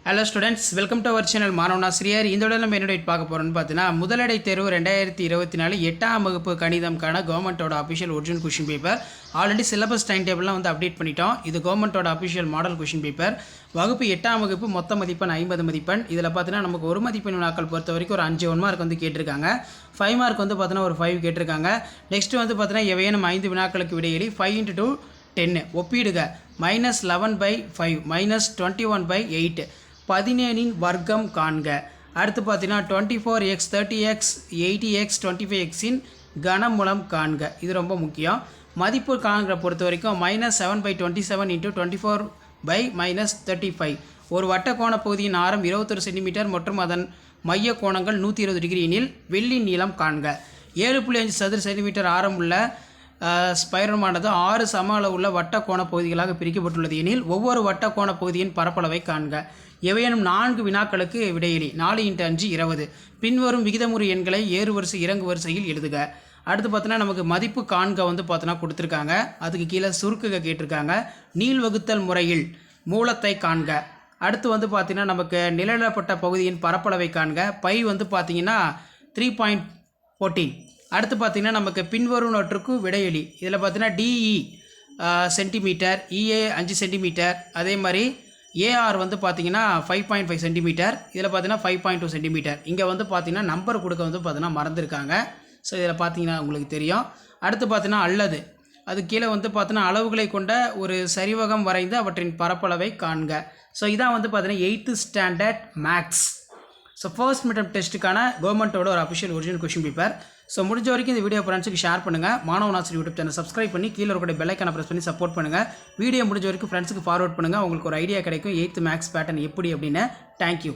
Hello students, welcome to our channel மாணவனாசிரியர். இந்த உடனே நம்ம என்னோட பார்க்க போகிறோம்னு பார்த்தீங்கன்னா, முதலடை தேர்வு 2024 8ஆம் வகுப்பு கணிதம்கான கவர்மெண்ட்டோட official original question paper. Already syllabus time டேபிள்லாம் வந்து அப்டேட் பண்ணிட்டோம். இது கவர்மெண்ட்டோட அஃபிஷியல் மாடல் கொஷின் பேப்பர். வகுப்பு 8ஆம் வகுப்பு மொத்த மதிப்பெண் 50 மதிப்பெண். இதில் பார்த்தீங்கன்னா நமக்கு ஒரு மதிப்பெண் வினாக்கள் பொறுத்த வரைக்கும் ஒரு 5 1 மார்க் வந்து கேட்டிருக்காங்க. 5 மார்க் வந்து பார்த்தீங்கன்னா ஒரு 5 கேட்டிருக்காங்க. நெக்ஸ்ட் வந்து பார்த்தீங்கன்னா எவையேனும் 5 வினாக்களுக்கு விடையெளி 5 × 2 10 ஒப்பீடுக -11/5 -21/8 17 வர்க்கம் காண்க. அடுத்து பார்த்தீங்கன்னா 24x 30x 80x 25x இன் கனமூலம் காண்க. இது ரொம்ப முக்கியம். மதிப்பு காண்கிற பொறுத்த வரைக்கும் -7/27 × 24/-35. ஒரு வட்டக்கோண பகுதியின் ஆரம் 21 சென்டிமீட்டர் மற்றும் அதன் மைய கோணங்கள் 120 டிகிரி எனில் வெள்ளின் நீளம் காண்க. 7.5 சதுர சென்டிமீட்டர் ஆரம் உள்ள ஸ்பைரமானது 6 சம அளவுள்ள வட்டக்கோண பகுதிகளாக பிரிக்கப்பட்டுள்ளது எனில் ஒவ்வொரு வட்டக்கோண பகுதியின் பரப்பளவை காண்க. எவையேனும் 4 வினாக்களுக்கு விடையெளி 4 × 5 20. பின்வரும் விகிதமுறு எண்களை ஏறுவரிசை இறங்கு வரிசையில் எழுதுக. அடுத்து பார்த்தீங்கன்னா நமக்கு மதிப்பு காண்க வந்து பார்த்தோன்னா கொடுத்துருக்காங்க. அதுக்கு கீழே சுருக்குக கேட்டிருக்காங்க. நீள் வகுத்தல் முறையில் மூலத்தை காண்க. அடுத்து வந்து பார்த்தீங்கன்னா நமக்கு நிழலிடப்பட்ட பகுதியின் பரப்பளவை காண்க. பை வந்து பார்த்தீங்கன்னா 3.14. அடுத்து பார்த்திங்கன்னா நமக்கு பின்வருவனற்றுக்கு விடையெளி. இதில் பார்த்தீங்கன்னா டிஇ சென்டிமீட்டர், இஏ 5 சென்டிமீட்டர், அதே மாதிரி ஏஆர் வந்து பார்த்திங்கன்னா 5.5 சென்டிமீட்டர், இதில் பார்த்தீங்கன்னா 5.2 சென்டிமீட்டர். இங்கே வந்து பார்த்திங்கன்னா நம்பர் கொடுக்க வந்து பார்த்தீங்கன்னா மறந்துருக்காங்க. ஸோ இதில் பார்த்தீங்கன்னா உங்களுக்கு தெரியும். அடுத்து பார்த்தீங்கன்னா அல்லது அது கீழே வந்து பார்த்தீங்கன்னா அளவுகளை கொண்ட ஒரு சரிவகம் வரைந்து அவற்றின் பரப்பளவை காண்க. ஸோ இதான் வந்து பார்த்தீங்கன்னா 8th standard maths. So first mid டெஸ்ட்டுக்கான கவர்மெண்ட்டோட ஒரு official original question paper. So முடிஞ்ச வரைக்கும் இந்த வீடியோ ஃப்ரெண்ட்ஸுக்கு ஷேர் பண்ணுங்கள். மாணவனாசிரியர் யூடியூப் சேனல் சப்ஸ்கிரைப் பண்ணி கீழே இருக்கிற பெல் ஐக்கானை ப்ரெஸ் பண்ணி சப்போர்ட் பண்ணுங்கள். வீடியோ முடிஞ்ச வரைக்கும் ஃப்ரெண்ட்ஸுக்கு ஃபார்வர்ட் பண்ணுங்கள். உங்களுக்கு ஒரு ஐடியா கிடைக்கும் 8th மேக்ஸ் பேட்டர்ன் எப்படி அப்படின்னு. தேங்க்யூ.